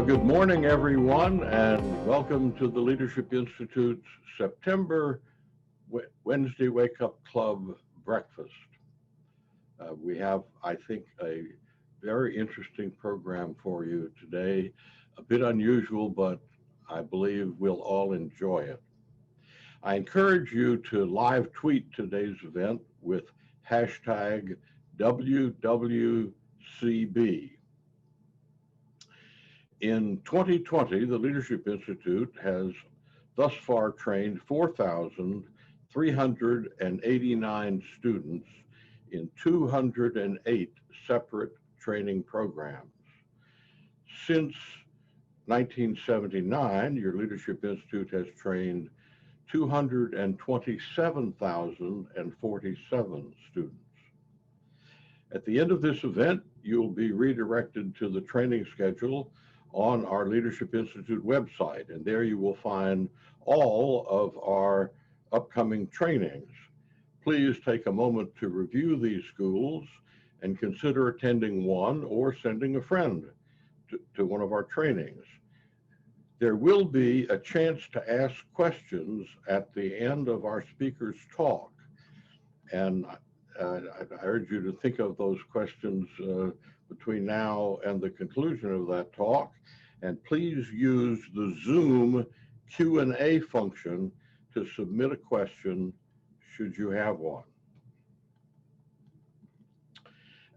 Well, good morning, everyone, and welcome to the Leadership Institute's September Wednesday Wake Up Club breakfast. We have, I think, a very interesting program for you today. A bit unusual, but I believe we'll all enjoy it. I encourage you to live tweet today's event with hashtag WWCB. In 2020, the Leadership Institute has thus far trained 4,389 students in 208 separate training programs. Since 1979, your Leadership Institute has trained 227,047 students. At the end of this event, you'll be redirected to the training schedule on our Leadership Institute website, and there you will find all of our upcoming trainings. Please take a moment to review these schools and consider attending one or sending a friend to one of our trainings. There will be a chance to ask questions at the end of our speaker's talk, and I urge you to think of those questions between now and the conclusion of that talk, and please use the Zoom Q&A function to submit a question should you have one.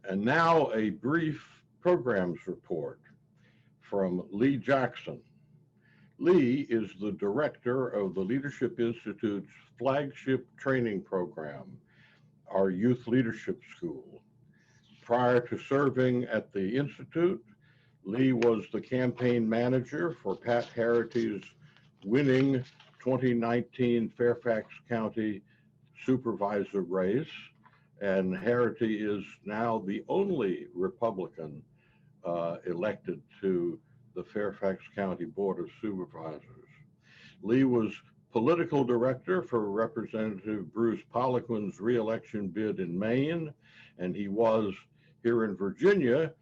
And now a brief programs report from Lee Jackson. Lee is the director of the Leadership Institute's flagship training program, our Youth Leadership School. Prior to serving at the Institute, Lee was the campaign manager for Pat Harity's winning 2019 Fairfax County supervisor race, and Harity is now the only Republican elected to the Fairfax County Board of Supervisors. Lee was political director for Representative Bruce Poliquin's re-election bid in Maine, and he was, here in Virginia,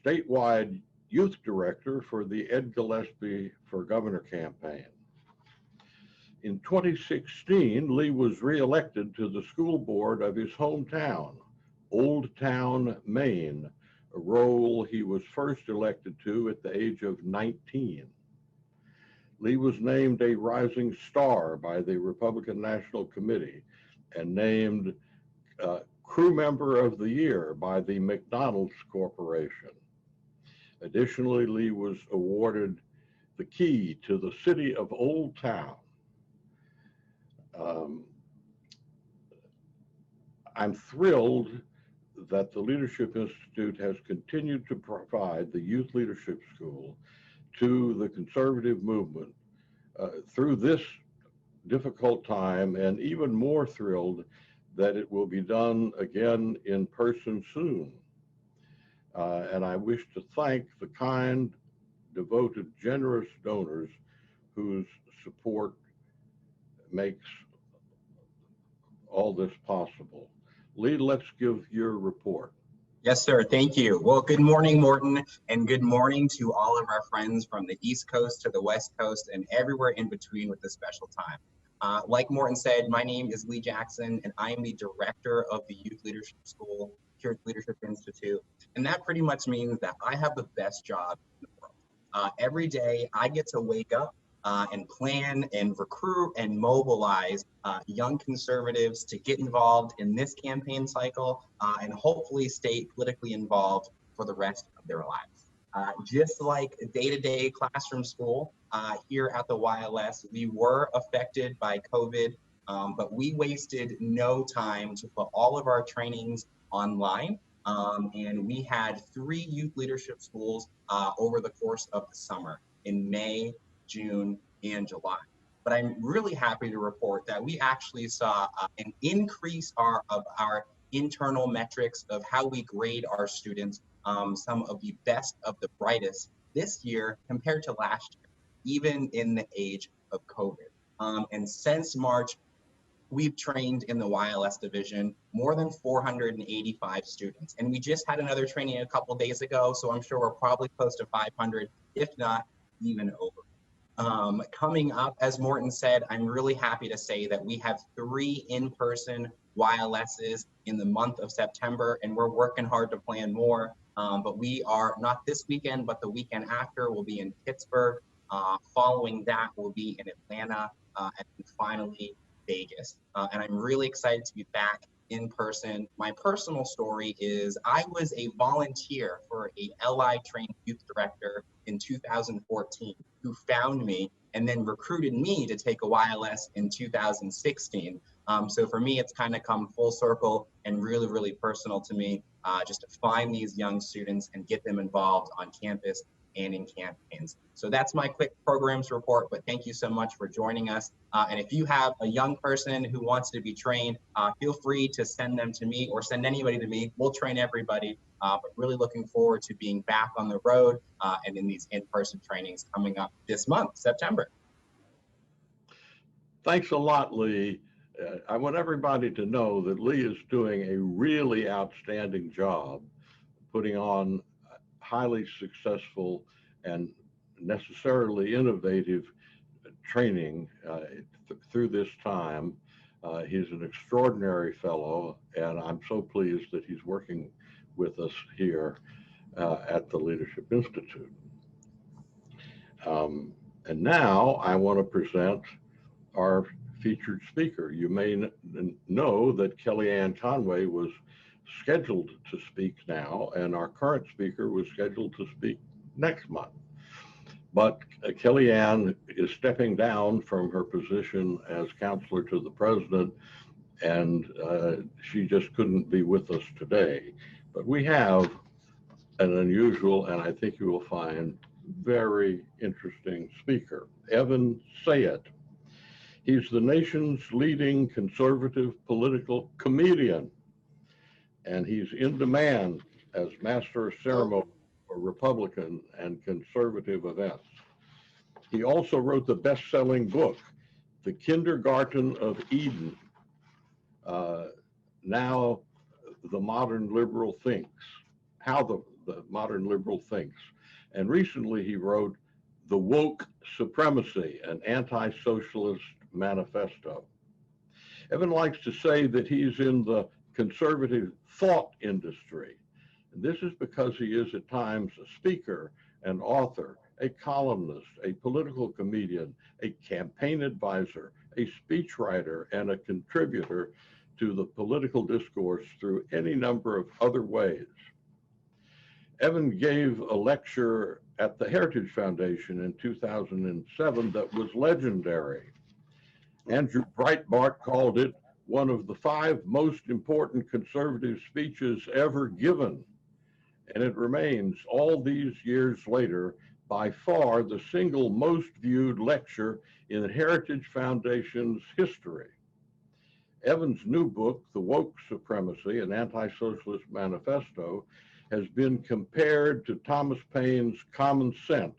statewide youth director for the Ed Gillespie for Governor campaign. In 2016, Lee was re-elected to the school board of his hometown, Old Town, Maine, a role he was first elected to at the age of 19. Lee was named a rising star by the Republican National Committee and named Crew Member of the Year by the McDonald's Corporation. Additionally, Lee was awarded the key to the city of Old Town. I'm thrilled that the Leadership Institute has continued to provide the Youth Leadership School to the conservative movement through this difficult time, and even more thrilled that it will be done again in person soon. And I wish to thank the kind, devoted, generous donors whose support makes all this possible. Lee, let's give your report. Yes, sir. Thank you. Well, good morning, Morton, and good morning to all of our friends from the East Coast to the West Coast and everywhere in between with this special time. Like Morton said, my name is Lee Jackson, and I am the director of the Youth Leadership School here at the Leadership Institute. And that pretty much means that I have the best job in the world. Every day, I get to wake up and plan and recruit and mobilize young conservatives to get involved in this campaign cycle and hopefully stay politically involved for the rest of their lives. Just like day-to-day classroom school here at the YLS, we were affected by COVID, but we wasted no time to put all of our trainings online. And we had 3 youth leadership schools over the course of the summer in May, June, and July. But I'm really happy to report that we actually saw an increase of our internal metrics of how we grade our students, some of the best of the brightest this year compared to last year, even in the age of COVID. And since March, we've trained in the YLS division more than 485 students. And we just had another training a couple days ago, so I'm sure we're probably close to 500, if not even over. Coming up, as Morton said, I'm really happy to say that we have 3 in-person YLSs in the month of September, and we're working hard to plan more. But we are not this weekend, but the weekend after, we'll be in Pittsburgh. Following that, we'll be in Atlanta, and then finally Vegas. And I'm really excited to be back in person. My personal story is I was a volunteer for a LI trained youth director in 2014 who found me and then recruited me to take a YLS in 2016. So for me, it's kind of come full circle and really, really personal to me, just to find these young students and get them involved on campus and in campaigns. So that's my quick programs report, but thank you so much for joining us. And if you have a young person who wants to be trained, feel free to send them to me or send anybody to me. We'll train everybody, but really looking forward to being back on the road and in these in-person trainings coming up this month, September. Thanks a lot, Lee. I want everybody to know that Lee is doing a really outstanding job putting on highly successful and necessarily innovative training through this time. He's an extraordinary fellow, and I'm so pleased that he's working with us here at the Leadership Institute. And now I want to present our featured speaker. You may know that Kellyanne Conway was scheduled to speak now, and our current speaker was scheduled to speak next month. But Kellyanne is stepping down from her position as counselor to the president, and she just couldn't be with us today. But we have an unusual, and I think you will find very interesting speaker, Evan Sayet. He's the nation's leading conservative political comedian, and he's in demand as master of ceremony for Republican and conservative events. He also wrote the best-selling book, The Kindergarten of Eden, Now the Modern Liberal Thinks, How the Modern Liberal Thinks. And recently he wrote The Woke Supremacy, an anti-socialist manifesto. Evan likes to say that he's in the conservative thought industry. And this is because he is at times a speaker, an author, a columnist, a political comedian, a campaign advisor, a speechwriter, and a contributor to the political discourse through any number of other ways. Evan gave a lecture at the Heritage Foundation in 2007 that was legendary. Andrew Breitbart called it one of the 5 most important conservative speeches ever given. And it remains, all these years later, by far the single most viewed lecture in the Heritage Foundation's history. Evan's new book, The Woke Supremacy, an anti-socialist manifesto, has been compared to Thomas Paine's Common Sense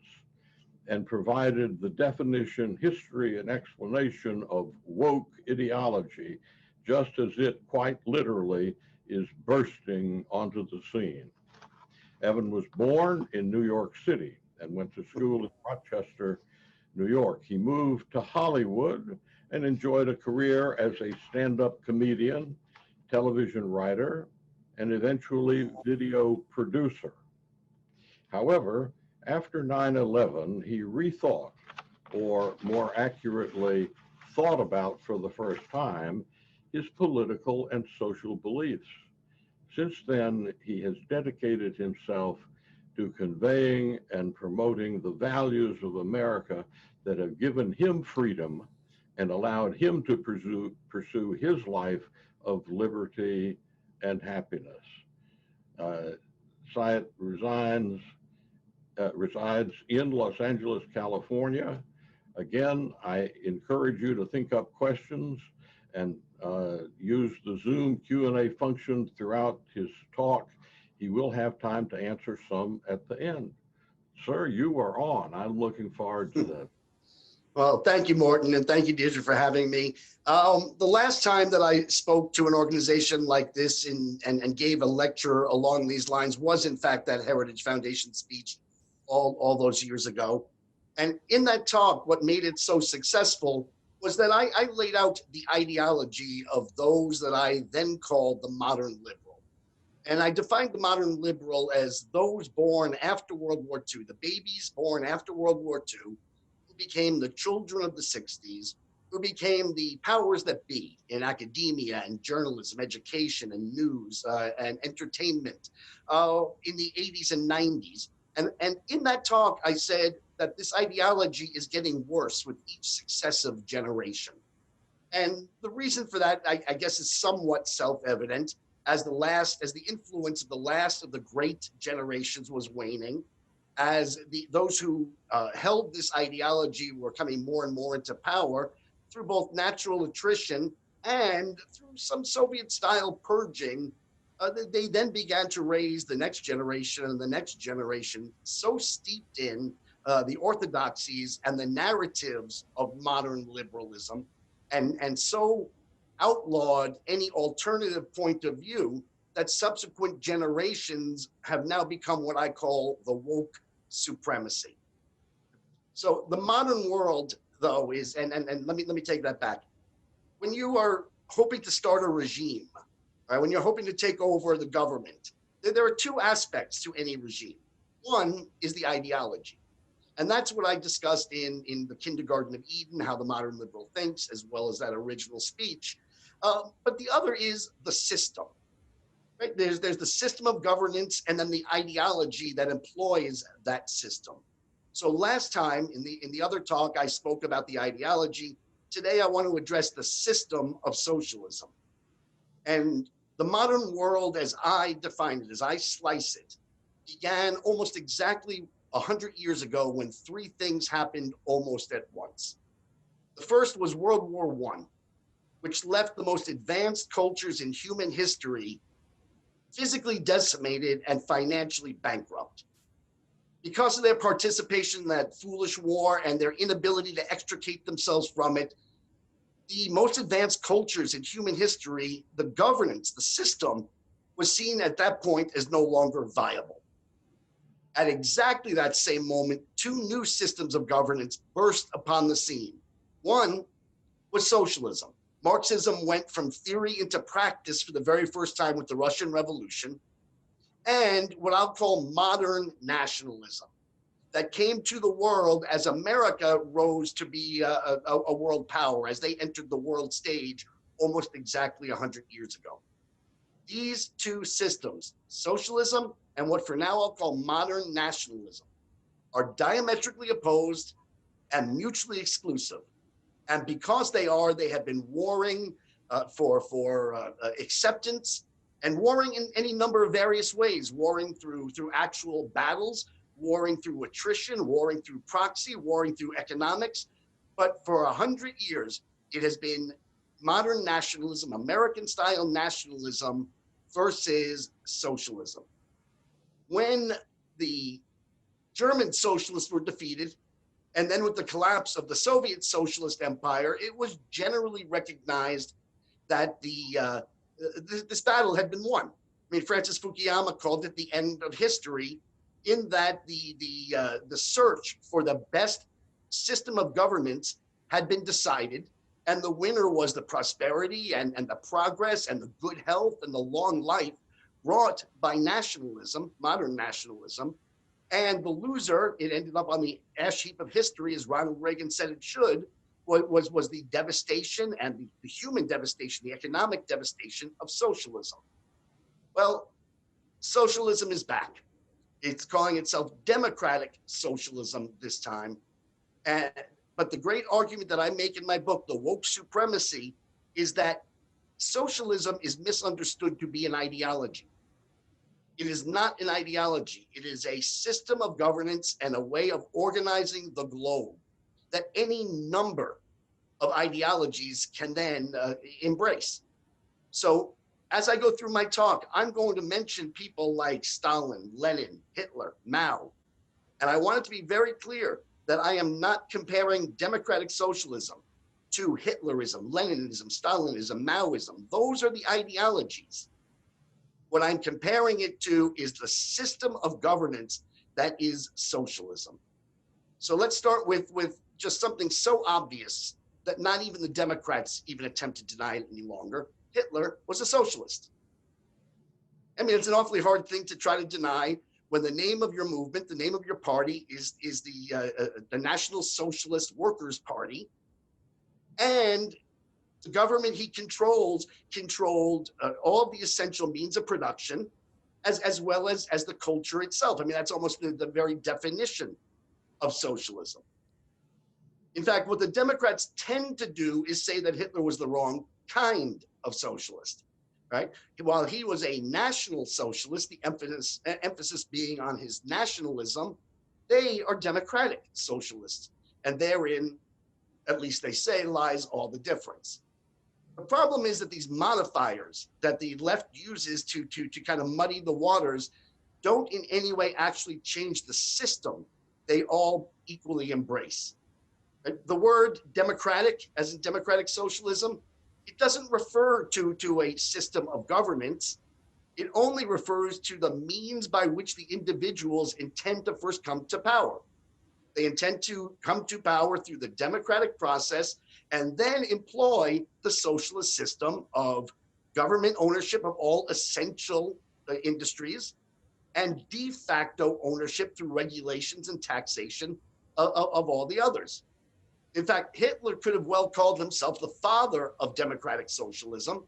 and provided the definition, history, and explanation of woke ideology, just as it quite literally is bursting onto the scene. Evan was born in New York City and went to school in Rochester, New York. He moved to Hollywood and enjoyed a career as a stand-up comedian, television writer, and eventually video producer. However, after 9/11, he rethought, or more accurately, thought about for the first time, his political and social beliefs. Since then, he has dedicated himself to conveying and promoting the values of America that have given him freedom and allowed him to pursue his life of liberty and happiness. Sayet resides in Los Angeles, California. Again, I encourage you to think up questions and use the Zoom Q&A function throughout his talk. He will have time to answer some at the end. Sir, you are on. I'm looking forward to that. Well, thank you, Morton, and thank you, Deirdre, for having me. The last time that I spoke to an organization like this and gave a lecture along these lines was, in fact, that Heritage Foundation speech all those years ago. And in that talk, what made it so successful was that I laid out the ideology of those that I then called the modern liberal. And I defined the modern liberal as those born after World War II, the babies born after World War II, who became the children of the 60s, who became the powers that be in academia and journalism, education and news and entertainment in the 80s and 90s. And in that talk, I said that this ideology is getting worse with each successive generation. And the reason for that, I guess, is somewhat self-evident. As the influence of the last of the great generations was waning, as those who held this ideology were coming more and more into power through both natural attrition and through some Soviet-style purging, they then began to raise the next generation and the next generation, so steeped in the orthodoxies and the narratives of modern liberalism, and so outlawed any alternative point of view that subsequent generations have now become what I call the woke supremacy. So the modern world, though, is, and let me take that back. When you are hoping to start a regime, right, when you're hoping to take over the government, there are two aspects to any regime. One is the ideology. And that's what I discussed in the Kindergarten of Eden, how the modern liberal thinks, as well as that original speech. But the other is the system. Right? There's the system of governance and then the ideology that employs that system. So last time in the other talk, I spoke about the ideology. Today, I want to address the system of socialism. And the modern world, as I define it, as I slice it, began almost exactly 100 years ago when three things happened almost at once. The first was World War I, which left the most advanced cultures in human history physically decimated and financially bankrupt. Because of their participation in that foolish war and their inability to extricate themselves from it, the most advanced cultures in human history, the governance, the system, was seen at that point as no longer viable. At exactly that same moment, two new systems of governance burst upon the scene. One was socialism. Marxism went from theory into practice for the very first time with the Russian Revolution, and what I'll call modern nationalism that came to the world as America rose to be a world power, as they entered the world stage almost exactly 100 years ago. These two systems, socialism and what for now I'll call modern nationalism, are diametrically opposed and mutually exclusive. And because they have been warring for acceptance and warring in any number of various ways, warring through actual battles, warring through attrition, warring through proxy, warring through economics. But for 100 years, it has been modern nationalism, American style nationalism versus socialism. When the German socialists were defeated, and then with the collapse of the Soviet socialist empire, it was generally recognized that this battle had been won. I mean, Francis Fukuyama called it the end of history, in that the search for the best system of governance had been decided, and the winner was the prosperity and the progress and the good health and the long life brought by nationalism, modern nationalism. And the loser, it ended up on the ash heap of history, as Ronald Reagan said it should, was the devastation and the human devastation, the economic devastation of socialism. Well, socialism is back. It's calling itself democratic socialism this time. But the great argument that I make in my book, The Woke Supremacy, is that socialism is misunderstood to be an ideology. It is not an ideology. It is a system of governance and a way of organizing the globe that any number of ideologies can then embrace. So as I go through my talk, I'm going to mention people like Stalin, Lenin, Hitler, Mao. And I want it to be very clear that I am not comparing democratic socialism to Hitlerism, Leninism, Stalinism, Maoism. Those are the ideologies. What I'm comparing it to is the system of governance that is socialism. So let's start with just something so obvious that not even the Democrats even attempt to deny it any longer. Hitler was a socialist. I mean, it's an awfully hard thing to try to deny when the name of your movement, the name of your party is the National Socialist Workers' Party, and the government he controlled all of the essential means of production, as well as the culture itself. I mean, that's almost the very definition of socialism. In fact, what the Democrats tend to do is say that Hitler was the wrong kind of socialist, right? While he was a national socialist, the emphasis being on his nationalism, they are democratic socialists. And therein, at least they say, lies all the difference. The problem is that these modifiers that the left uses to kind of muddy the waters don't in any way actually change the system they all equally embrace. The word democratic, as in democratic socialism, it doesn't refer to a system of governance. It only refers to the means by which the individuals intend to first come to power. They intend to come to power through the democratic process and then employ the socialist system of government ownership of all essential industries and de facto ownership through regulations and taxation of all the others. In fact, Hitler could have well called himself the father of democratic socialism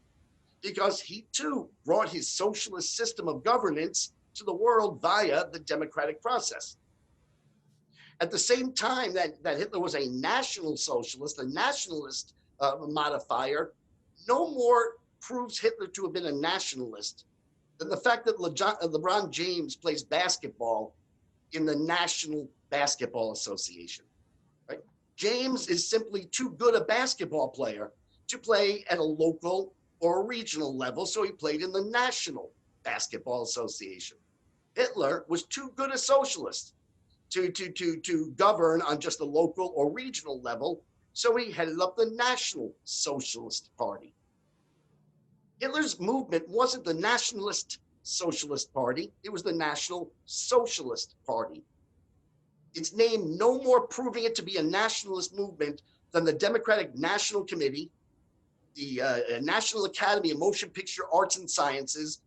because he too brought his socialist system of governance to the world via the democratic process. At the same time that Hitler was a national socialist, a nationalist modifier, no more proves Hitler to have been a nationalist than the fact that LeBron James plays basketball in the National Basketball Association. Right? James is simply too good a basketball player to play at a local or a regional level, so he played in the National Basketball Association. Hitler was too good a socialist to govern on just a local or regional level, so he headed up the National Socialist Party. Hitler's movement wasn't the Nationalist Socialist Party, it was the National Socialist Party. Its name no more proving it to be a nationalist movement than the Democratic National Committee, the National Academy of Motion Picture Arts and Sciences,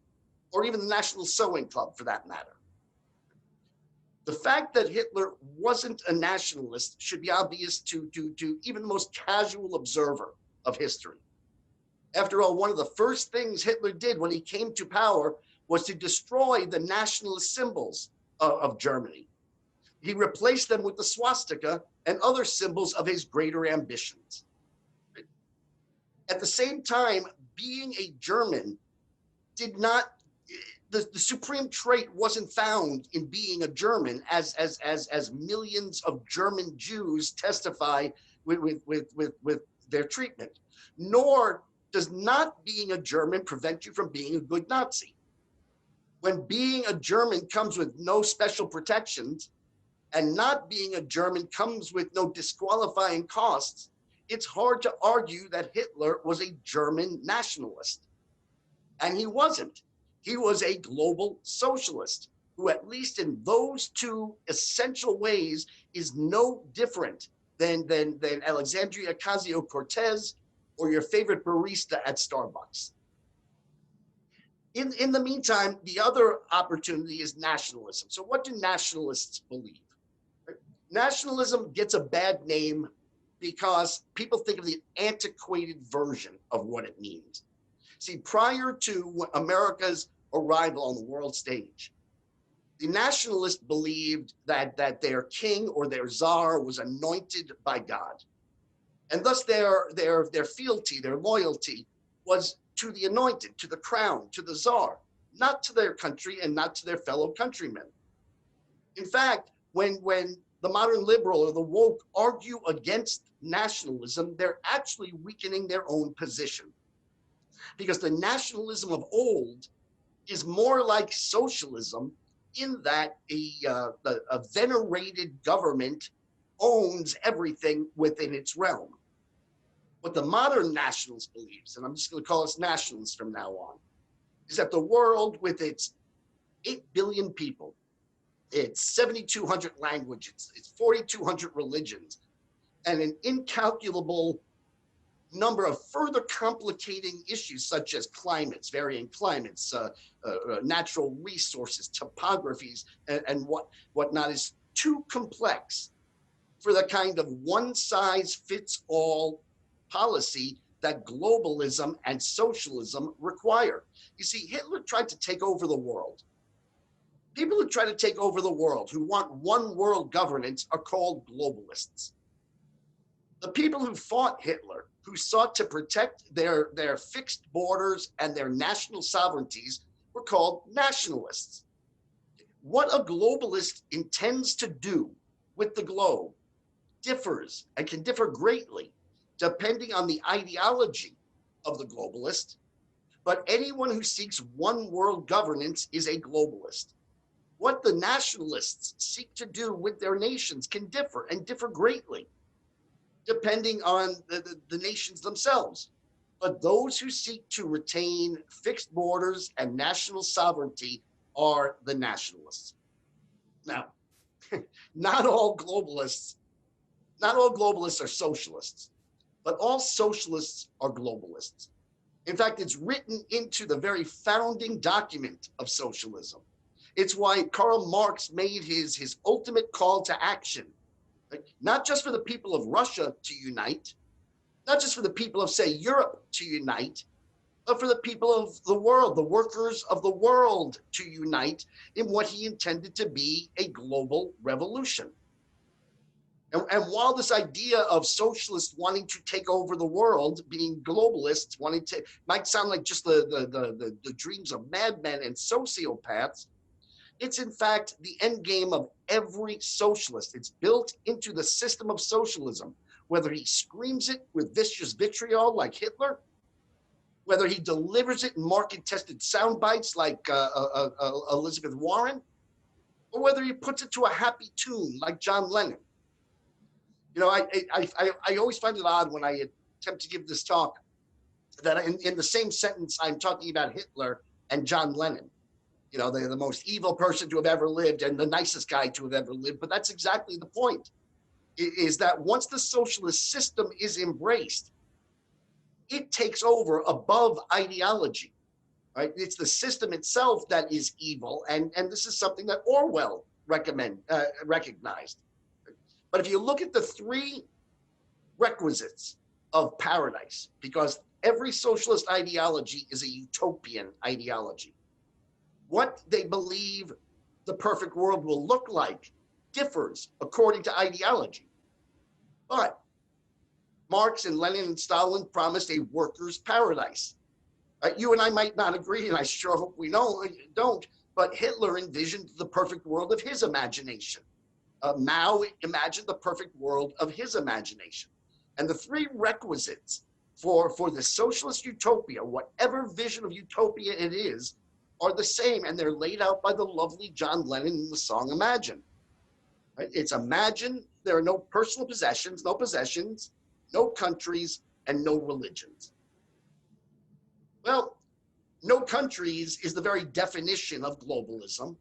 or even the National Sewing Club for that matter. The fact that Hitler wasn't a nationalist should be obvious to even the most casual observer of history. After all, one of the first things Hitler did when he came to power was to destroy the nationalist symbols of Germany. He replaced them with the swastika and other symbols of his greater ambitions. At the same time, being a German did not, the supreme trait wasn't found in being a German, as millions of German Jews testify with their treatment, nor does not being a German prevent you from being a good Nazi. When being a German comes with no special protections and not being a German comes with no disqualifying costs, it's hard to argue that Hitler was a German nationalist. And he wasn't. He was a global socialist who, at least in those two essential ways, is no different than Alexandria Ocasio-Cortez or your favorite barista at Starbucks. In the meantime, the other opportunity is nationalism. So what do nationalists believe? Nationalism gets a bad name because people think of the antiquated version of what it means. See, prior to America's arrival on the world stage, the nationalists believed that their king or their czar was anointed by God. And thus their fealty, their loyalty was to the anointed, to the crown, to the czar, not to their country and not to their fellow countrymen. In fact, when the modern liberal or the woke argue against nationalism, they're actually weakening their own position. Because the nationalism of old is more like socialism in that a venerated government owns everything within its realm. What the modern nationalist believes, and I'm just going to call us nationalists from now on, is that the world with its 8 billion people, its 7,200 languages, its 4,200 religions, and an incalculable number of further complicating issues such as climates, varying climates, natural resources, topographies, and whatnot is too complex for the kind of one-size-fits-all policy that globalism and socialism require. You see, Hitler tried to take over the world. People who try to take over the world, who want one world governance, are called globalists. The people who fought Hitler, who sought to protect their fixed borders and their national sovereignties, were called nationalists. What a globalist intends to do with the globe differs and can differ greatly depending on the ideology of the globalist, but anyone who seeks one world governance is a globalist. What the nationalists seek to do with their nations can differ and differ greatly depending on the nations themselves. But those who seek to retain fixed borders and national sovereignty are the nationalists. Now, not all globalists are socialists, but all socialists are globalists. In fact, it's written into the very founding document of socialism. It's why Karl Marx made his ultimate call to action, not just for the people of Russia to unite, not just for the people of, say, Europe to unite, but for the people of the world, the workers of the world to unite in what he intended to be a global revolution. And while this idea of socialists wanting to take over the world, being globalists, might sound like just the dreams of madmen and sociopaths, it's in fact the end game of every socialist. It's built into the system of socialism, whether he screams it with vicious vitriol like Hitler, whether he delivers it in market-tested sound bites like Elizabeth Warren, or whether he puts it to a happy tune like John Lennon. You know, I always find it odd when I attempt to give this talk that in the same sentence I'm talking about Hitler and John Lennon. You know, they're the most evil person to have ever lived and the nicest guy to have ever lived. But that's exactly the point, is that once the socialist system is embraced, it takes over above ideology, right? It's the system itself that is evil. And this is something that Orwell recognized. But if you look at the three requisites of paradise, because every socialist ideology is a utopian ideology, what they believe the perfect world will look like differs according to ideology. But Marx and Lenin and Stalin promised a workers' paradise. You and I might not agree, and I sure hope we don't, but Hitler envisioned the perfect world of his imagination. Mao imagined the perfect world of his imagination. And the three requisites for the socialist utopia, whatever vision of utopia it is, are the same, and they're laid out by the lovely John Lennon in the song Imagine. Right? It's imagine there are no personal possessions, no countries, and no religions. Well, no countries is the very definition of globalism.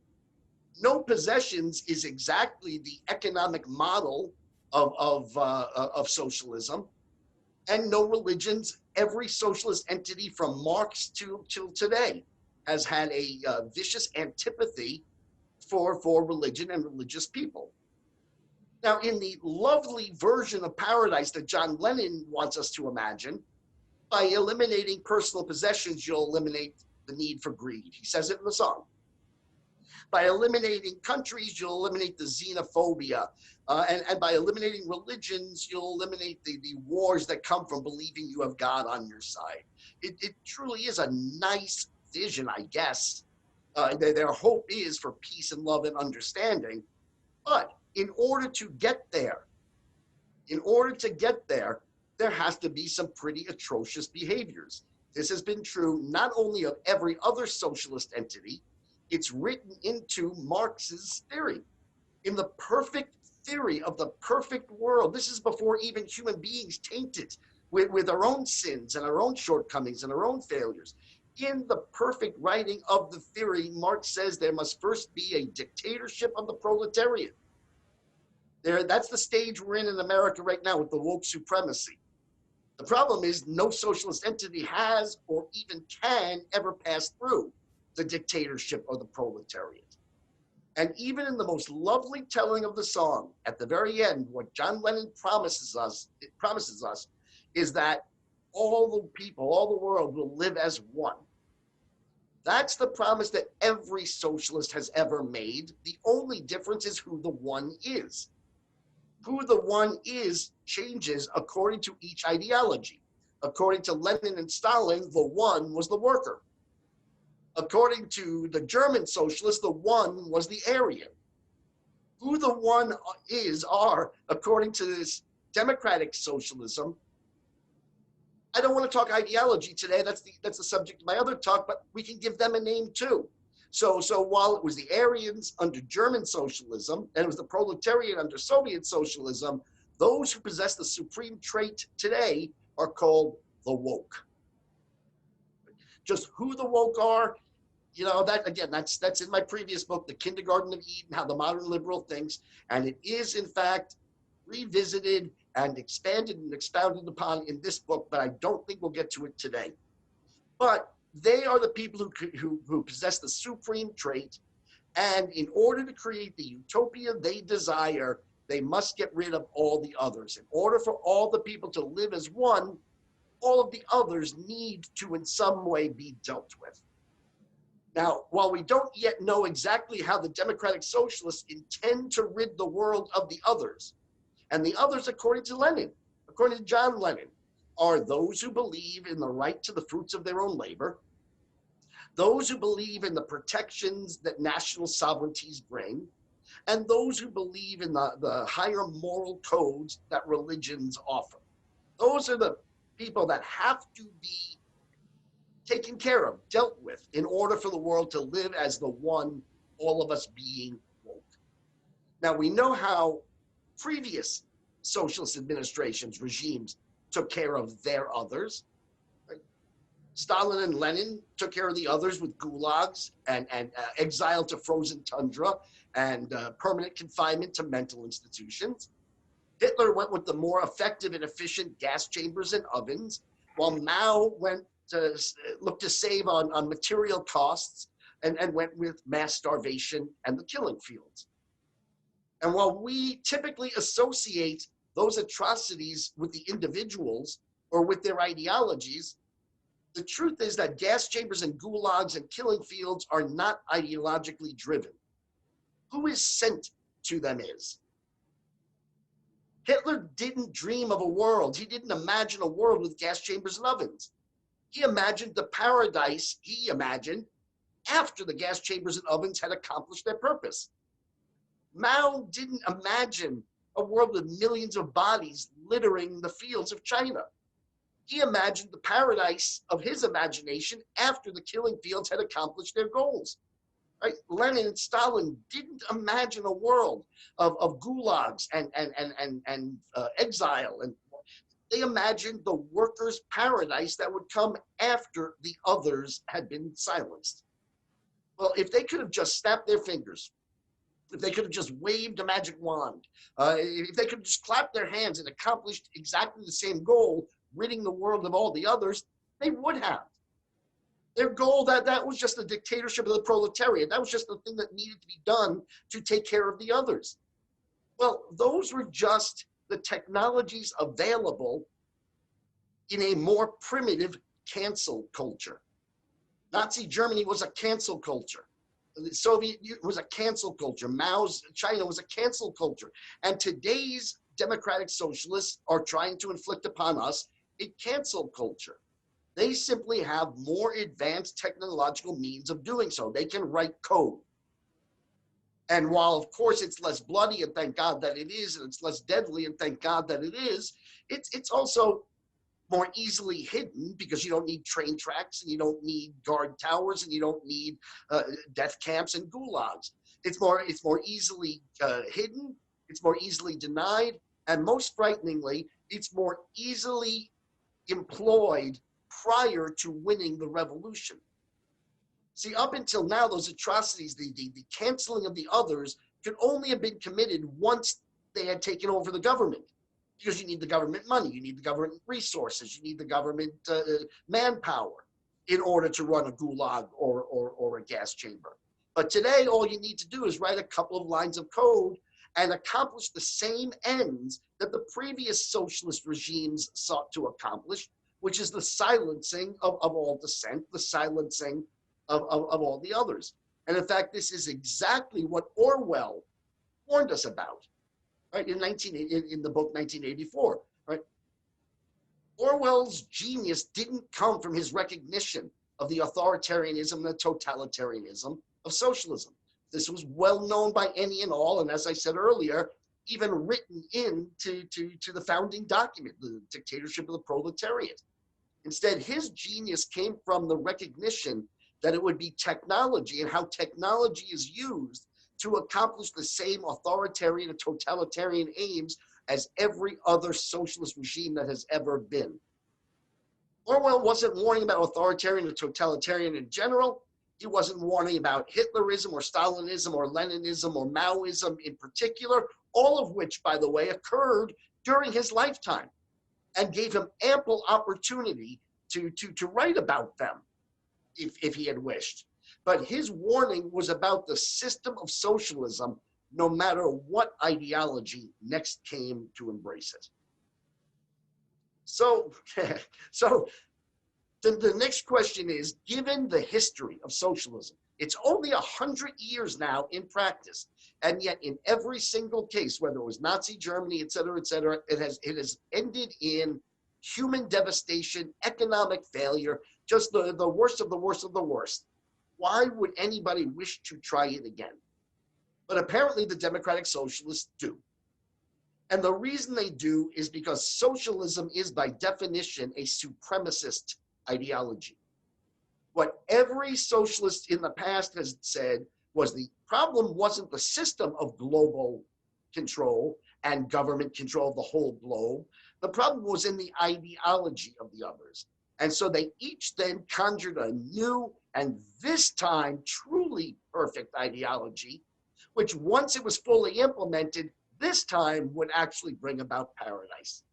No possessions is exactly the economic model of socialism, and no religions. Every socialist entity from Marx till today has had a vicious antipathy for religion and religious people. Now, in the lovely version of paradise that John Lennon wants us to imagine, by eliminating personal possessions, you'll eliminate the need for greed. He says it in the song. By eliminating countries, you'll eliminate the xenophobia. And by eliminating religions, you'll eliminate the wars that come from believing you have God on your side. It truly is a nice vision, I guess. Their hope is for peace and love and understanding. But in order to get there, there has to be some pretty atrocious behaviors. This has been true not only of every other socialist entity, it's written into Marx's theory. In the perfect theory of the perfect world. This is before even human beings tainted with our own sins and our own shortcomings and our own failures. In the perfect writing of the theory, Marx says there must first be a dictatorship of the proletariat. That's the stage we're in America right now with the woke supremacy. The problem is no socialist entity has or even can ever pass through the dictatorship of the proletariat. And even in the most lovely telling of the song, at the very end, what John Lennon promises us is that all the people, all the world will live as one. That's the promise that every socialist has ever made. The only difference is who the one is. Who the one is changes according to each ideology. According to Lenin and Stalin, the one was the worker. According to the German socialists, the one was the Aryan. Who the one are, according to this democratic socialism. I don't want to talk ideology today. That's the subject of my other talk, but we can give them a name too. So while it was the Aryans under German socialism, and it was the proletariat under Soviet socialism, those who possess the supreme trait today are called the woke. Just who the woke are, that again, that's in my previous book, The Kindergarten of Eden, How the Modern Liberal Thinks, and it is in fact revisited and expanded and expounded upon in this book, but I don't think we'll get to it today. But they are the people who possess the supreme trait, and in order to create the utopia they desire, they must get rid of all the others. In order for all the people to live as one, all of the others need to in some way be dealt with. Now, while we don't yet know exactly how the democratic socialists intend to rid the world of the others, and the others, according to Lenin, according to John Lennon, are those who believe in the right to the fruits of their own labor, those who believe in the protections that national sovereignties bring, and those who believe in the higher moral codes that religions offer. Those are the people that have to be taken care of, dealt with, in order for the world to live as the one, all of us being woke. Now, we know how previous socialist administrations, regimes, took care of their others. Right? Stalin and Lenin took care of the others with gulags and exile to frozen tundra and permanent confinement to mental institutions. Hitler went with the more effective and efficient gas chambers and ovens, while Mao went to look to save on material costs and went with mass starvation and the killing fields. And while we typically associate those atrocities with the individuals or with their ideologies, the truth is that gas chambers and gulags and killing fields are not ideologically driven. Who is sent to them is. Hitler didn't dream of a world. He didn't imagine a world with gas chambers and ovens. He imagined the paradise he imagined after the gas chambers and ovens had accomplished their purpose. Mao didn't imagine a world with millions of bodies littering the fields of China. He imagined the paradise of his imagination after the killing fields had accomplished their goals. Right? Lenin and Stalin didn't imagine a world of gulags and exile. And they imagined the workers' paradise that would come after the others had been silenced. Well, if they could have just snapped their fingers, if they could have just waved a magic wand, if they could have just clapped their hands and accomplished exactly the same goal, ridding the world of all the others, they would have. Their goal, that was just the dictatorship of the proletariat. That was just the thing that needed to be done to take care of the others. Well, those were just the technologies available in a more primitive cancel culture. Nazi Germany was a cancel culture. The Soviet Union was a cancel culture. Mao's China was a cancel culture. And today's democratic socialists are trying to inflict upon us a cancel culture. They simply have more advanced technological means of doing so. They can write code. And while, of course, it's less bloody, and thank God that it is, and it's less deadly, and thank God that it is, it's also more easily hidden because you don't need train tracks, and you don't need guard towers, and you don't need death camps and gulags. It's more easily hidden it's more easily denied, and most frighteningly, it's more easily employed prior to winning the revolution. See, up until now, those atrocities, the canceling of the others, could only have been committed once they had taken over the government. Because you need the government money, you need the government resources, you need the government manpower in order to run a gulag or a gas chamber. But today, all you need to do is write a couple of lines of code and accomplish the same ends that the previous socialist regimes sought to accomplish, which is the silencing of all dissent, the silencing of all the others. And in fact, this is exactly what Orwell warned us about, right? In the book 1984, right? Orwell's genius didn't come from his recognition of the authoritarianism, the totalitarianism of socialism. This was well known by any and all, and as I said earlier, even written into the founding document, the dictatorship of the proletariat. Instead, his genius came from the recognition that it would be technology and how technology is used to accomplish the same authoritarian and totalitarian aims as every other socialist regime that has ever been. Orwell wasn't warning about authoritarian and totalitarian in general. He wasn't warning about Hitlerism or Stalinism or Leninism or Maoism in particular, all of which, by the way, occurred during his lifetime and gave him ample opportunity to write about them if he had wished. But his warning was about the system of socialism, no matter what ideology next came to embrace it. So the next question is, given the history of socialism, it's only 100 years now in practice, and yet in every single case, whether it was Nazi Germany, et cetera, it has ended in human devastation, economic failure, just the worst of the worst of the worst. Why would anybody wish to try it again? But apparently the Democratic Socialists do. And the reason they do is because socialism is by definition a supremacist ideology. What every socialist in the past has said was the problem wasn't the system of global control and government control of the whole globe. The problem was in the ideology of the others. And so they each then conjured a new and this time truly perfect ideology, which once it was fully implemented, this time would actually bring about paradise.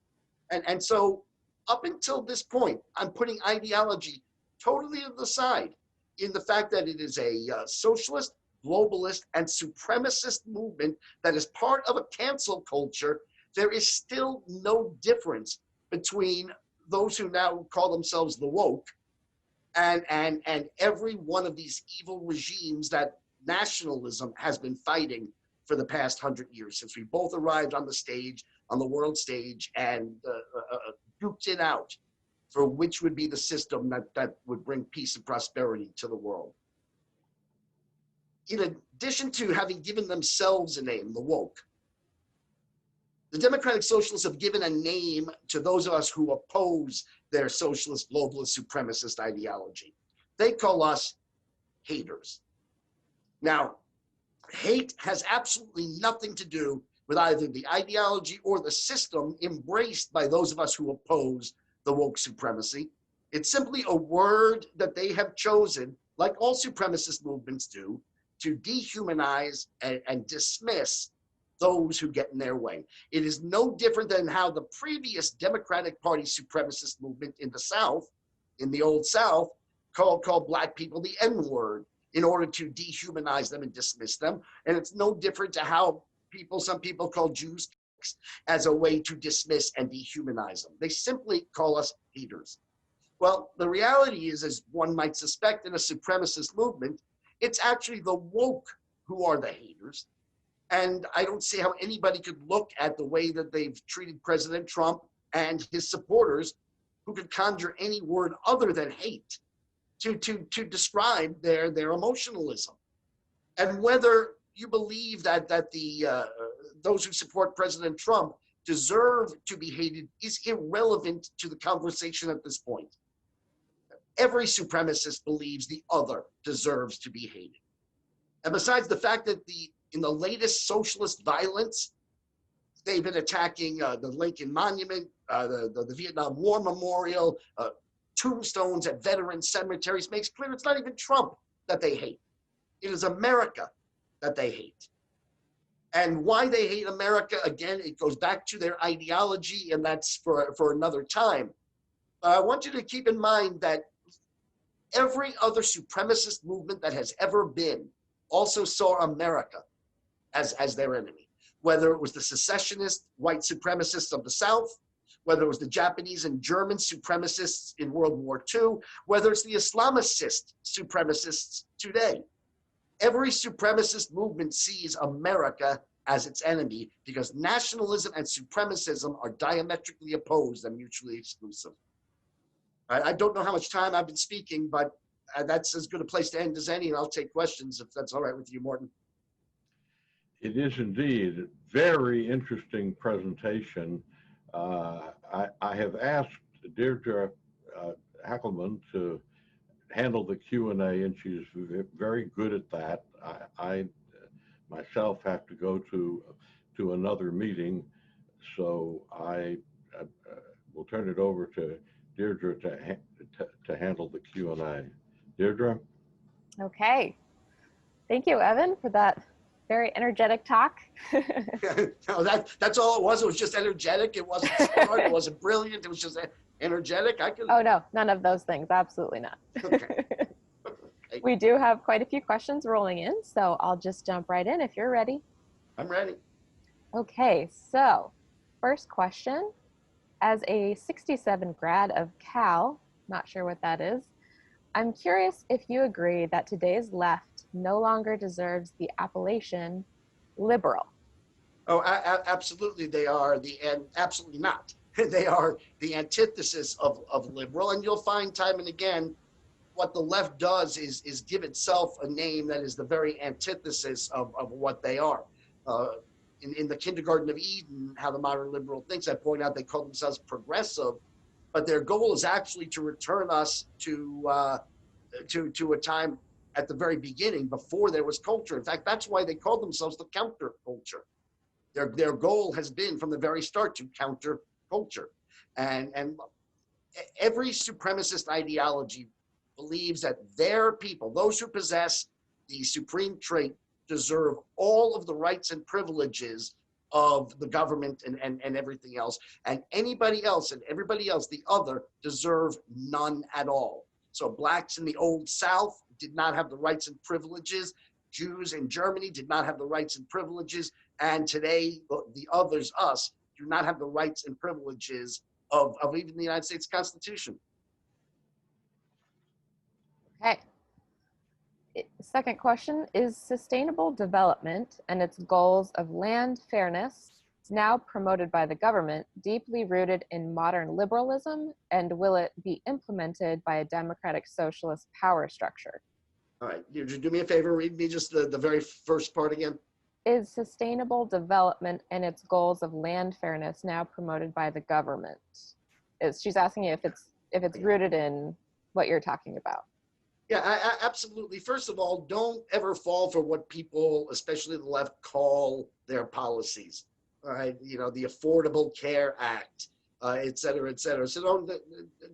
And so up until this point, I'm putting ideology totally to the side in the fact that it is a socialist, globalist, and supremacist movement that is part of a cancel culture. There is still no difference between those who now call themselves the woke and every one of these evil regimes that nationalism has been fighting for the past 100 years, since we both arrived on the stage, on the world stage, and duked it out for which would be the system that would bring peace and prosperity to the world. In addition to having given themselves a name, the woke, the Democratic Socialists have given a name to those of us who oppose their socialist, globalist, supremacist ideology. They call us haters. Now, hate has absolutely nothing to do with either the ideology or the system embraced by those of us who oppose the woke supremacy. It's simply a word that they have chosen, like all supremacist movements do, to dehumanize and dismiss those who get in their way. It is no different than how the previous Democratic Party supremacist movement in the South, in the old South, called black people the N-word in order to dehumanize them and dismiss them. And it's no different to how some people call Jews as a way to dismiss and dehumanize them. They simply call us haters. Well, the reality is, as one might suspect in a supremacist movement, it's actually the woke who are the haters. And I don't see how anybody could look at the way that they've treated President Trump and his supporters, who could conjure any word other than hate to describe their emotionalism. And whether you believe that those who support President Trump deserve to be hated is irrelevant to the conversation at this point. Every supremacist believes the other deserves to be hated. And besides the fact that in the latest socialist violence, They've been attacking the Lincoln Monument, the Vietnam War Memorial, tombstones at veteran cemeteries. Makes clear it's not even Trump that they hate. It is America that they hate. And why they hate America, again, it goes back to their ideology, and that's for another time. I want you to keep in mind that every other supremacist movement that has ever been also saw America as their enemy. Whether it was the secessionist white supremacists of the South, whether it was the Japanese and German supremacists in World War II, whether it's the Islamicist supremacists today. Every supremacist movement sees America as its enemy because nationalism and supremacism are diametrically opposed and mutually exclusive. I don't know how much time I've been speaking, but that's as good a place to end as any, and I'll take questions if that's all right with you, Morton. It is indeed a very interesting presentation. I have asked Deirdre Hackelman to handle the Q&A, and she's very good at that. I myself have to go to another meeting, so I will turn it over to Deirdre to handle the Q&A. Deirdre? Okay. Thank you, Evan, for that very energetic talk. No, that's all it was. It was just energetic. It wasn't smart. It wasn't brilliant. It was just energetic. Oh, no, none of those things. Absolutely not. Okay. Okay. We do have quite a few questions rolling in, so I'll just jump right in if you're ready. I'm ready. Okay, so first question. As a 67 grad of Cal, not sure what that is, I'm curious if you agree that today's left no longer deserves the appellation liberal. Oh, absolutely. They are absolutely not. They are the antithesis of liberal. And you'll find time and again, what the left does is give itself a name that is the very antithesis of what they are. In the Kindergarten of Eden, how the modern liberal thinks, I point out they call themselves progressive, but their goal is actually to return us to a time at the very beginning before there was culture. In fact, that's why they call themselves the counterculture. Their goal has been from the very start to counter culture. And every supremacist ideology believes that their people, those who possess the supreme trait, deserve all of the rights and privileges of the government and everything else. And anybody else and everybody else, the other, deserve none at all. So blacks in the old South did not have the rights and privileges. Jews in Germany did not have the rights and privileges. And today, the others, us, do not have the rights and privileges of even the United States Constitution. Okay. Second question, is sustainable development and its goals of land fairness, now promoted by the government, deeply rooted in modern liberalism, and will it be implemented by a democratic socialist power structure? All right, you do me a favor, read me just the very first part again. Is sustainable development and its goals of land fairness now promoted by the government? She's asking you if it's rooted in what you're talking about. Yeah, absolutely. First of all, don't ever fall for what people, especially the left, call their policies. All right, the Affordable Care Act, et cetera, et cetera. So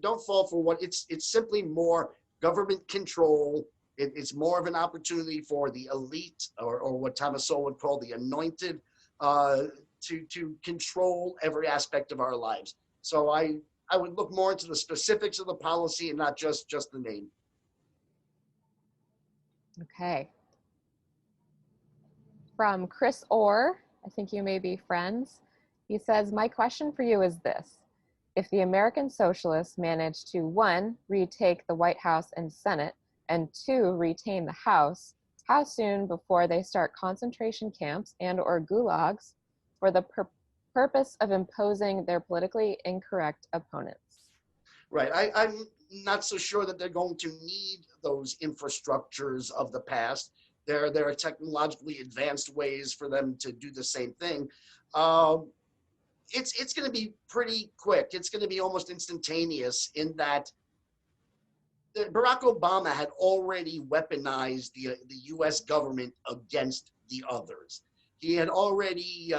don't fall for what it's simply more government control. It's more of an opportunity for the elite, or what Thomas Sowell would call the anointed, to control every aspect of our lives. So I would look more into the specifics of the policy and not just the name. Okay. From Chris Orr, I think you may be friends. He says, my question for you is this. If the American Socialists manage to, 1, retake the White House and Senate, and 2, retain the House, how soon before they start concentration camps and or gulags for the purpose of imposing their politically incorrect opponents? Right. I'm not so sure that they're going to need those infrastructures of the past. There are technologically advanced ways for them to do the same thing. It's going to be pretty quick. It's going to be almost instantaneous in that Barack Obama had already weaponized the U.S. government against the others. He had already,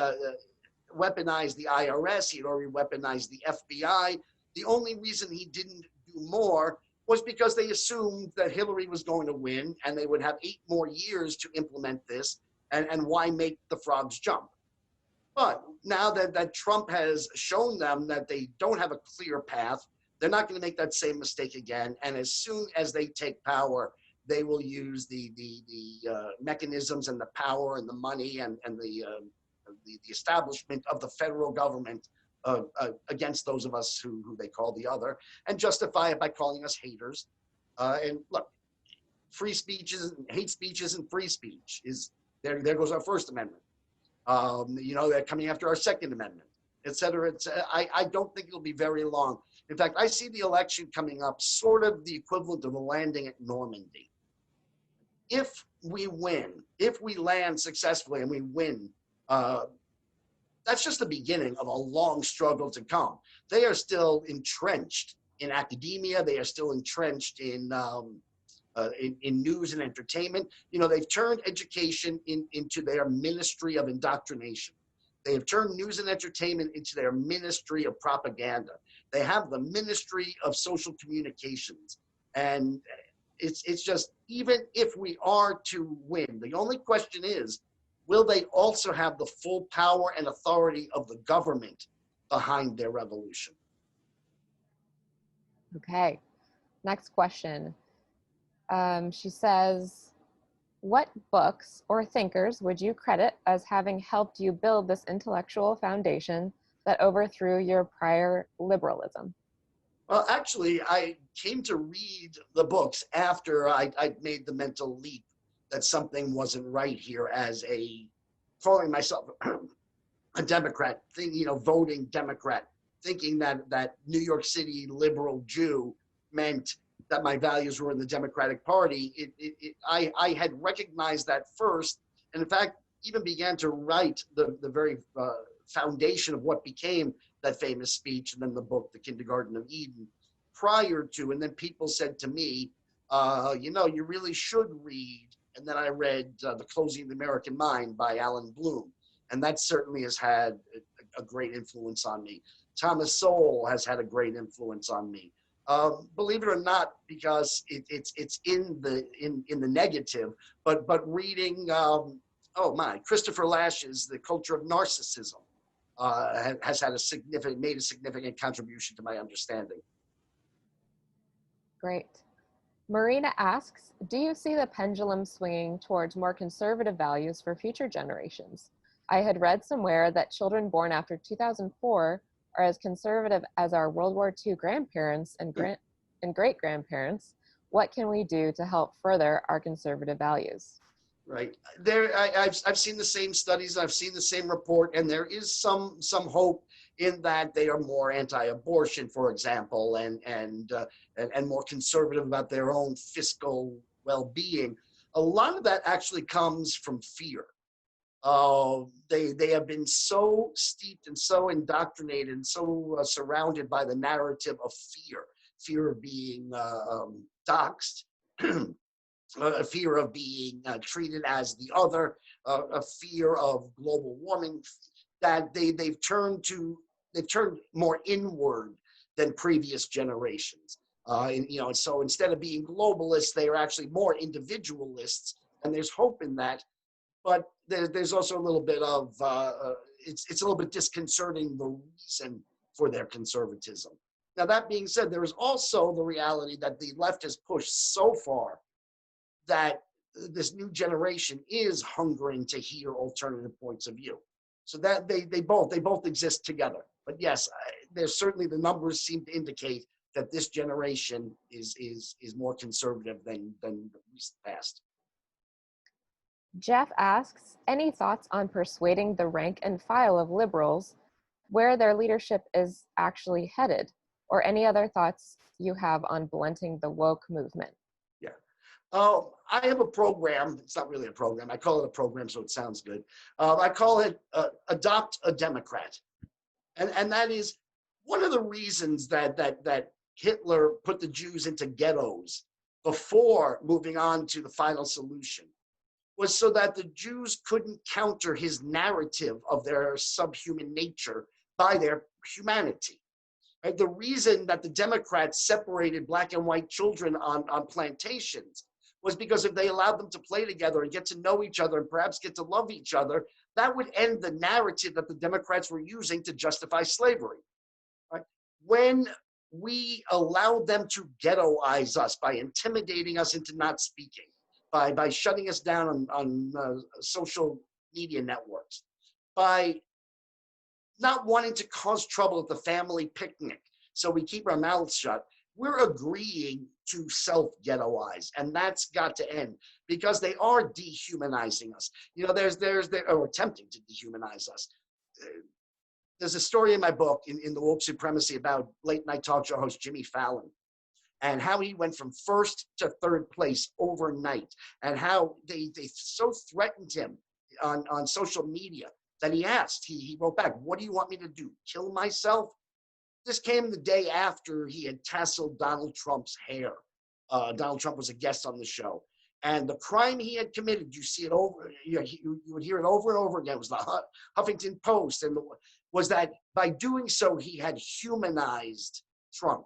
weaponized the IRS. He had already weaponized the FBI. The only reason he didn't do more was because they assumed that Hillary was going to win and they would have 8 more years to implement this. And why make the frogs jump? But now that Trump has shown them that they don't have a clear path, they're not going to make that same mistake again. And as soon as they take power, they will use the mechanisms and the power and the money and the establishment of the federal government against those of us who they call the other, and justify it by calling us haters. And look, free speech isn't hate speech isn't free speech. There goes our First Amendment. They're coming after our Second Amendment, et cetera. I don't think it'll be very long. In fact, I see the election coming up sort of the equivalent of a landing at Normandy. If we win, if we land successfully and we win, that's just the beginning of a long struggle to come. They are still entrenched in academia. They are still entrenched in news and entertainment. They've turned education into their ministry of indoctrination. They have turned news and entertainment into their ministry of propaganda. They have the ministry of social communications. And it's just, even if we are to win, the only question is, will they also have the full power and authority of the government behind their revolution? Okay, next question. She says, what books or thinkers would you credit as having helped you build this intellectual foundation that overthrew your prior liberalism? Well, actually, I came to read the books after I'd made the mental leap that something wasn't right here as calling myself a Democrat, voting Democrat, thinking that New York City liberal Jew meant that my values were in the Democratic Party. I had recognized that first, and in fact, even began to write the very foundation of what became that famous speech, and then the book, The Kindergarten of Eden, prior to. And then people said to me, you really should read. And then I read The Closing of the American Mind by Alan Bloom. And that certainly has had a great influence on me. Thomas Sowell has had a great influence on me. Believe it or not, because it's in the negative, but reading, Christopher Lash's The Culture of Narcissism has had made a significant contribution to my understanding. Great. Marina asks, do you see the pendulum swinging towards more conservative values for future generations? I had read somewhere that children born after 2004 are as conservative as our World War II grandparents and great-grandparents. What can we do to help further our conservative values? Right. I've seen the same studies, I've seen the same report, and there is some hope in that they are more anti-abortion, for example, and more conservative about their own fiscal well-being. A lot of that actually comes from fear. They have been so steeped and so indoctrinated and so surrounded by the narrative of fear of being doxxed, a fear of being treated as the other, a fear of global warming, that they've turned more inward than previous generations. So instead of being globalists, they are actually more individualists, and there's hope in that. But there's also a little bit of, it's a little bit disconcerting, the reason for their conservatism. Now, that being said, there is also the reality that the left has pushed so far that this new generation is hungering to hear alternative points of view. So that they both exist together. But yes, there's certainly, the numbers seem to indicate that this generation is more conservative than the recent past. Jeff asks, any thoughts on persuading the rank and file of liberals where their leadership is actually headed, or any other thoughts you have on blunting the woke movement? Yeah. I have a program. It's not really a program. I call it a program so it sounds good. I call it Adopt a Democrat. And that is one of the reasons that Hitler put the Jews into ghettos before moving on to the final solution, was so that the Jews couldn't counter his narrative of their subhuman nature by their humanity. Right? The reason that the Democrats separated black and white children on plantations was because if they allowed them to play together and get to know each other and perhaps get to love each other, that would end the narrative that the Democrats were using to justify slavery. Right? When we allowed them to ghettoize us by intimidating us into not speaking, by shutting us down on social media networks, by not wanting to cause trouble at the family picnic, so we keep our mouths shut, we're agreeing to self-ghettoize, and that's got to end because they are dehumanizing us. You know, or attempting to dehumanize us. There's a story in my book, in the Woke Supremacy, about late night talk show host Jimmy Fallon and how he went from first to third place overnight, and how they so threatened him on social media that he wrote back, "What do you want me to do? Kill myself?" This came the day after he had tasseled Donald Trump's hair. Donald Trump was a guest on the show. And the crime he had committed, you see it over, you would hear it over and over again. It was the Huffington Post, and was that by doing so, he had humanized Trump.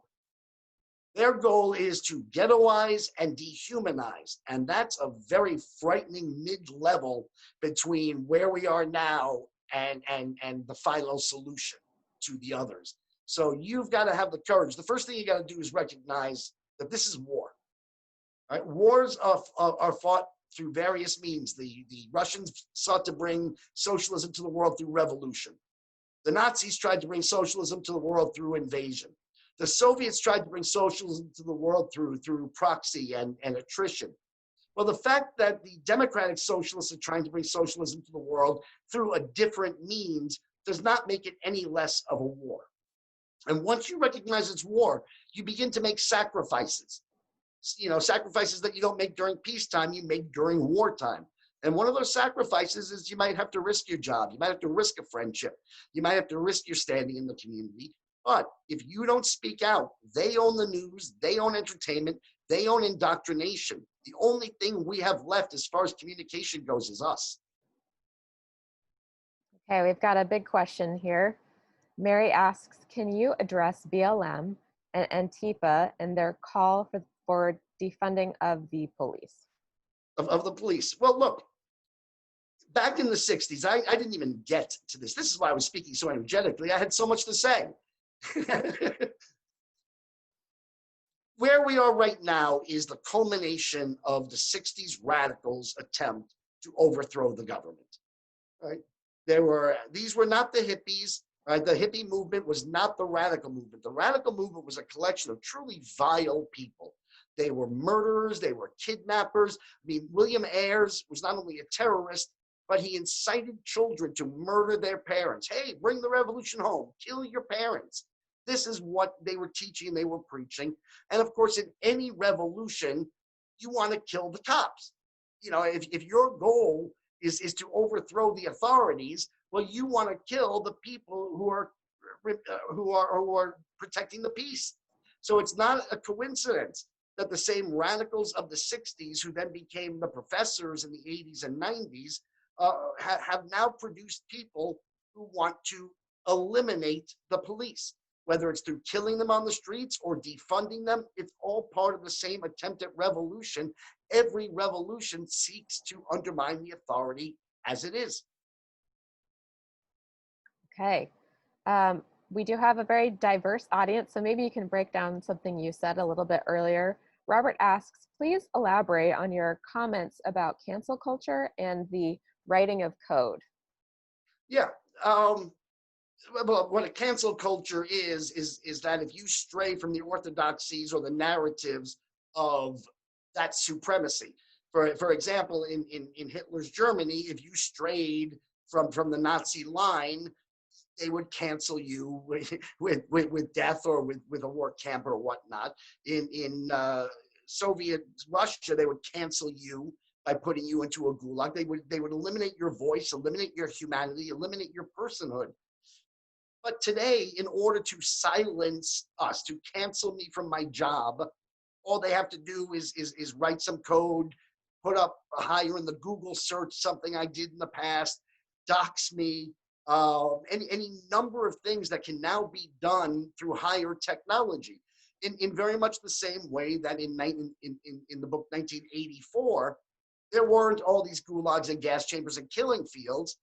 Their goal is to ghettoize and dehumanize. And that's a very frightening mid-level between where we are now and the final solution to the others. So you've got to have the courage. The first thing you got to do is recognize that this is war. Right? Wars are fought through various means. The Russians sought to bring socialism to the world through revolution. The Nazis tried to bring socialism to the world through invasion. The Soviets tried to bring socialism to the world through proxy and attrition. Well, the fact that the democratic socialists are trying to bring socialism to the world through a different means does not make it any less of a war. And once you recognize it's war, you begin to make sacrifices. You know, sacrifices that you don't make during peacetime, you make during wartime. And one of those sacrifices is you might have to risk your job. You might have to risk a friendship. You might have to risk your standing in the community. But if you don't speak out, they own the news, they own entertainment, they own indoctrination. The only thing we have left as far as communication goes is us. Okay, we've got a big question here. Mary asks, can you address BLM and Antifa and their call for defunding of the police? Of the police. Well, look, back in the 60s, I didn't even get to this. This is why I was speaking so energetically. I had so much to say. Where we are right now is the culmination of the 60s radicals' attempt to overthrow the government. Right? These were not the hippies. Right? The hippie movement was not the radical movement. The radical movement was a collection of truly vile people. They were murderers. They were kidnappers. I mean, William Ayres was not only a terrorist, but he incited children to murder their parents. Hey, bring the revolution home. Kill your parents. This is what they were teaching and they were preaching. And of course, in any revolution, you want to kill the cops. You know, if your goal is to overthrow the authorities, well, you want to kill the people who are protecting the peace. So it's not a coincidence that the same radicals of the 60s, who then became the professors in the 80s and 90s, have now produced people who want to eliminate the police. Whether it's through killing them on the streets or defunding them, it's all part of the same attempt at revolution. Every revolution seeks to undermine the authority as it is. Okay. We do have a very diverse audience, so maybe you can break down something you said a little bit earlier. Robert asks, please elaborate on your comments about cancel culture and the writing of code. Yeah. Well, what a cancel culture is that if you stray from the orthodoxies or the narratives of that supremacy, for example, in Hitler's Germany, if you strayed from the Nazi line, they would cancel you with death or with a work camp or whatnot. In Soviet Russia, they would cancel you by putting you into a gulag. They would eliminate your voice, eliminate your humanity, eliminate your personhood. But today, in order to silence us, to cancel me from my job, all they have to do is write some code, put up higher in the Google search something I did in the past, dox me, any number of things that can now be done through higher technology. In very much the same way that in the book 1984, there weren't all these gulags and gas chambers and killing fields.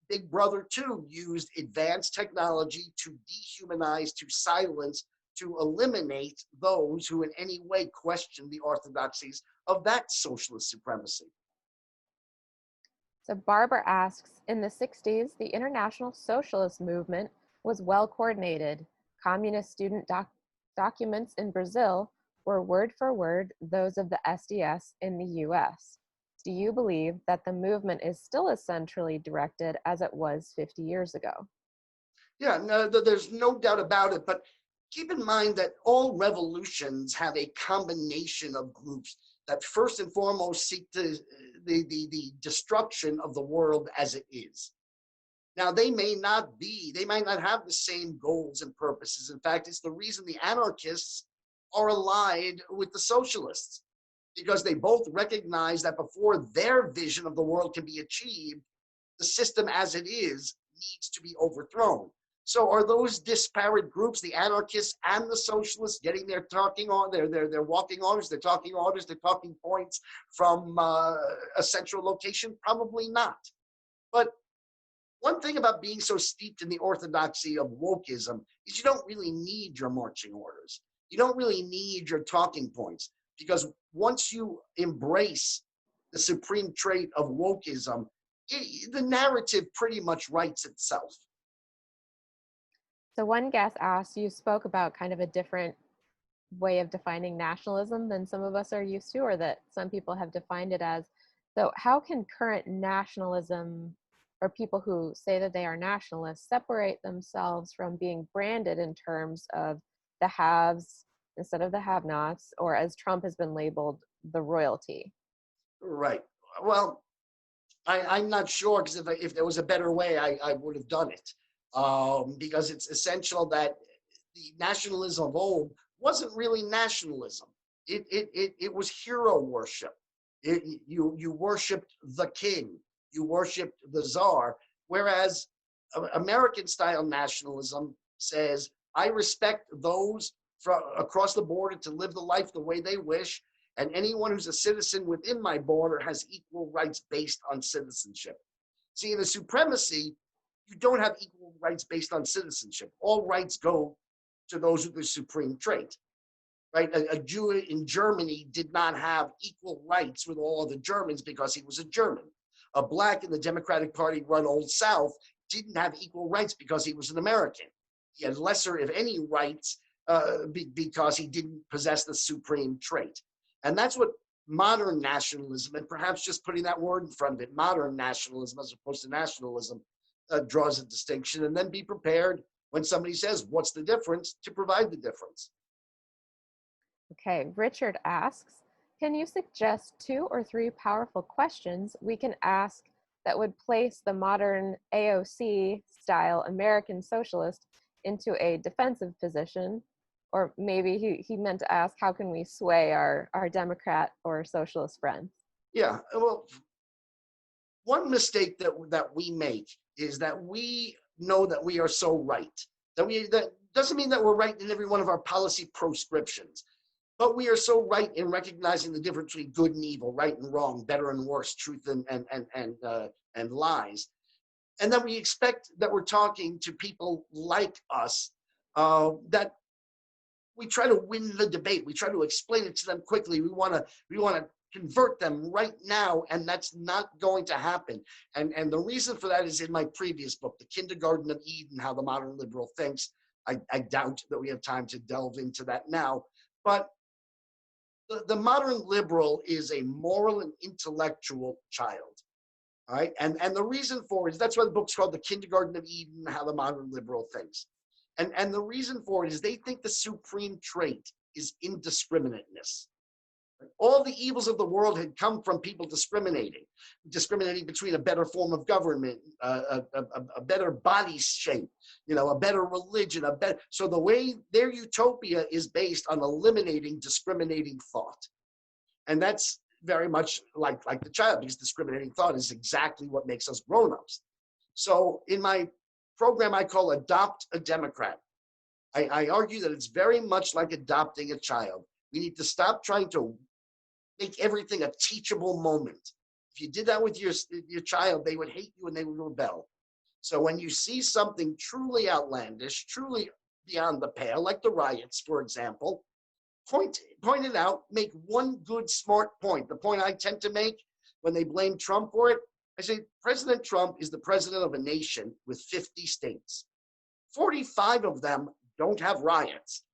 Big Brother 2 used advanced technology to dehumanize, to silence, to eliminate those who in any way question the orthodoxies of that socialist supremacy. So Barbara asks, in the 60s, the international socialist movement was well coordinated. Communist student documents in Brazil were word for word those of the SDS in the US. Do you believe that the movement is still as centrally directed as it was 50 years ago? Yeah, no, there's no doubt about it. But keep in mind that all revolutions have a combination of groups that first and foremost seek the destruction of the world as it is. Now, they might not have the same goals and purposes. In fact, it's the reason the anarchists are allied with the socialists, because they both recognize that before their vision of the world can be achieved, the system as it is needs to be overthrown. So are those disparate groups, the anarchists and the socialists, getting their talking on their walking orders, their talking points from a central location? Probably not. But one thing about being so steeped in the orthodoxy of wokeism is you don't really need your marching orders. You don't really need your talking points, because once you embrace the supreme trait of wokeism, the narrative pretty much writes itself. So one guest asked, you spoke about kind of a different way of defining nationalism than some of us are used to, or that some people have defined it as. So how can current nationalism, or people who say that they are nationalists, separate themselves from being branded in terms of the haves instead of the have-nots, or as Trump has been labeled, the royalty? Right. Well, I'm not sure, because if there was a better way, I would have done it. Because it's essential that the nationalism of old wasn't really nationalism. It was hero worship. You worshipped the king. You worshipped the czar. Whereas American-style nationalism says, I respect those from across the border to live the life the way they wish, and anyone who's a citizen within my border has equal rights based on citizenship. See, in the supremacy, you don't have equal rights based on citizenship. All rights go to those with the supreme trait, right? A Jew in Germany did not have equal rights with all other Germans because he was a German. A black in the Democratic Party run Old South didn't have equal rights because he was an American. He had lesser, if any, rights because he didn't possess the supreme trait. And that's what modern nationalism, and perhaps just putting that word in front of it, modern nationalism as opposed to nationalism, draws a distinction. And then be prepared when somebody says, what's the difference, to provide the difference. Okay, Richard asks, can you suggest 2 or 3 powerful questions we can ask that would place the modern AOC-style American socialist into a defensive position? Or maybe he meant to ask, how can we sway our Democrat or socialist friends? Yeah, well, one mistake that we make is that we know that we are so right. That doesn't mean that we're right in every one of our policy proscriptions, but we are so right in recognizing the difference between good and evil, right and wrong, better and worse, truth and lies. And then we expect that we're talking to people like us, that we try to win the debate. We try to explain it to them quickly. We want to convert them right now, and that's not going to happen. And the reason for that is in my previous book, The Kindergarten of Eden, How the Modern Liberal Thinks. I doubt that we have time to delve into that now, but the modern liberal is a moral and intellectual child. All right. And the reason for it is, that's why the book's called The Kindergarten of Eden, How the Modern Liberal Thinks. And the reason for it is they think the supreme trait is indiscriminateness. All the evils of the world had come from people discriminating between a better form of government, a better body shape, a better religion, so the way their utopia is based on eliminating discriminating thought. And that's very much like the child, because discriminating thought is exactly what makes us grown-ups. So in my program, I call Adopt a Democrat. I argue that it's very much like adopting a child. We need to stop trying to make everything a teachable moment. If you did that with your child, they would hate you and they would rebel. So when you see something truly outlandish, truly beyond the pale, like the riots, for example, point it out, make one good, smart point. The point I tend to make when they blame Trump for it, I say, President Trump is the president of a nation with 50 states. 45 of them don't have riots.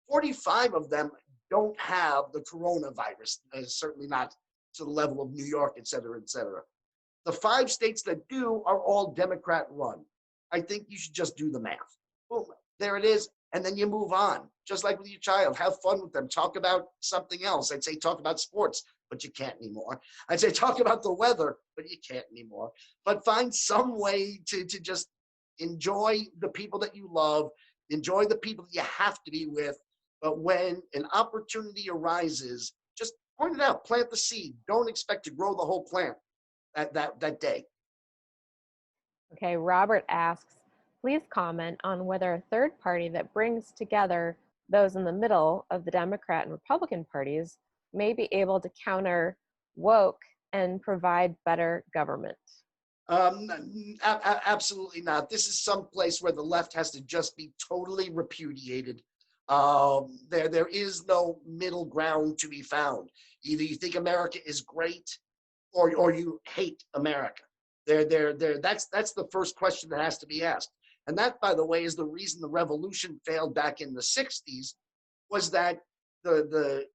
45 of them don't have the coronavirus, certainly not to the level of New York, et cetera, et cetera. The 5 states that do are all Democrat run. I think you should just do the math. Boom, there it is. And then you move on, just like with your child. Have fun with them. Talk about something else. I'd say talk about sports, but you can't anymore. I'd say talk about the weather, but you can't anymore. But find some way to just enjoy the people that you love, enjoy the people that you have to be with. But when an opportunity arises, just point it out, plant the seed. Don't expect to grow the whole plant that day. Okay, Robert asks, please comment on whether a third party that brings together those in the middle of the Democrat and Republican parties may be able to counter woke and provide better government. Absolutely not. This is some place where the left has to just be totally repudiated. There is no middle ground to be found. Either you think America is great, or you hate America. That's the first question that has to be asked. And that, by the way, is the reason the revolution failed back in the 60s, was that the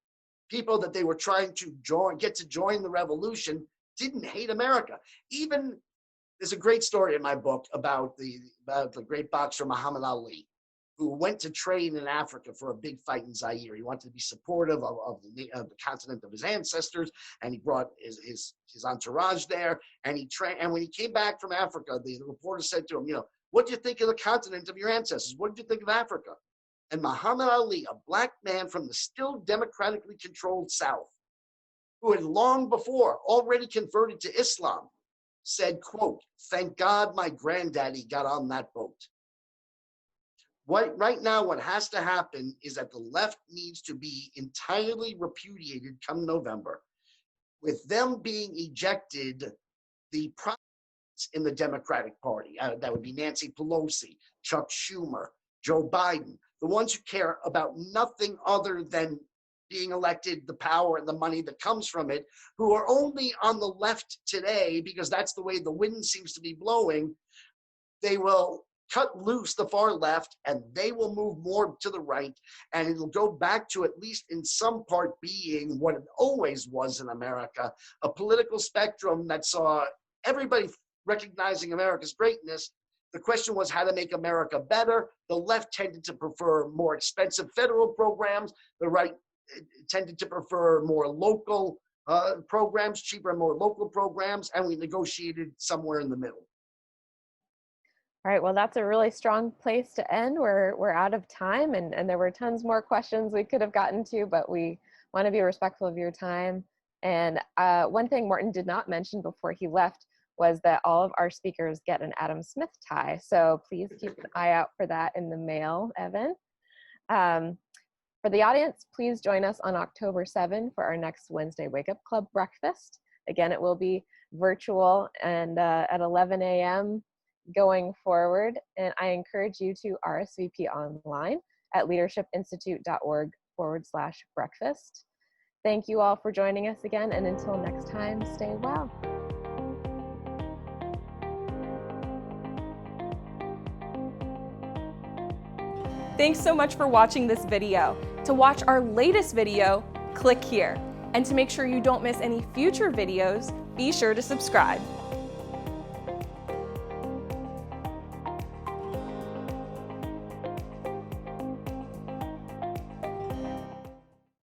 people that they were trying to get to join the revolution didn't hate America. Even there's a great story in my book about the great boxer Muhammad Ali, who went to train in Africa for a big fight in Zaire. He wanted to be supportive of the continent of his ancestors, and he brought his entourage there. And he trained. And when he came back from Africa, the reporter said to him, what do you think of the continent of your ancestors? What did you think of Africa? And Muhammad Ali, a black man from the still democratically controlled South, who had long before already converted to Islam, said, quote, "Thank God my granddaddy got on that boat." Right now, what has to happen is that the left needs to be entirely repudiated come November. With them being ejected, the prominence in the Democratic Party, that would be Nancy Pelosi, Chuck Schumer, Joe Biden, the ones who care about nothing other than being elected, the power and the money that comes from it, who are only on the left today because that's the way the wind seems to be blowing. They will cut loose the far left and they will move more to the right, and it'll go back to, at least in some part, being what it always was in America, a political spectrum that saw everybody recognizing America's greatness. The question was how to make America better. The left tended to prefer more expensive federal programs. The right tended to prefer more local programs, cheaper and more local programs, and we negotiated somewhere in the middle. All right, well, that's a really strong place to end. We're out of time, and there were tons more questions we could have gotten to, but we want to be respectful of your time. And one thing Morton did not mention before he left was that all of our speakers get an Adam Smith tie. So please keep an eye out for that in the mail, Evan. For the audience, please join us on October 7 for our next Wednesday Wake Up Club breakfast. Again, it will be virtual and at 11 a.m. going forward. And I encourage you to RSVP online at leadershipinstitute.org/breakfast. Thank you all for joining us again. And until next time, stay well. Thanks so much for watching this video. To watch our latest video, click here. And to make sure you don't miss any future videos, be sure to subscribe.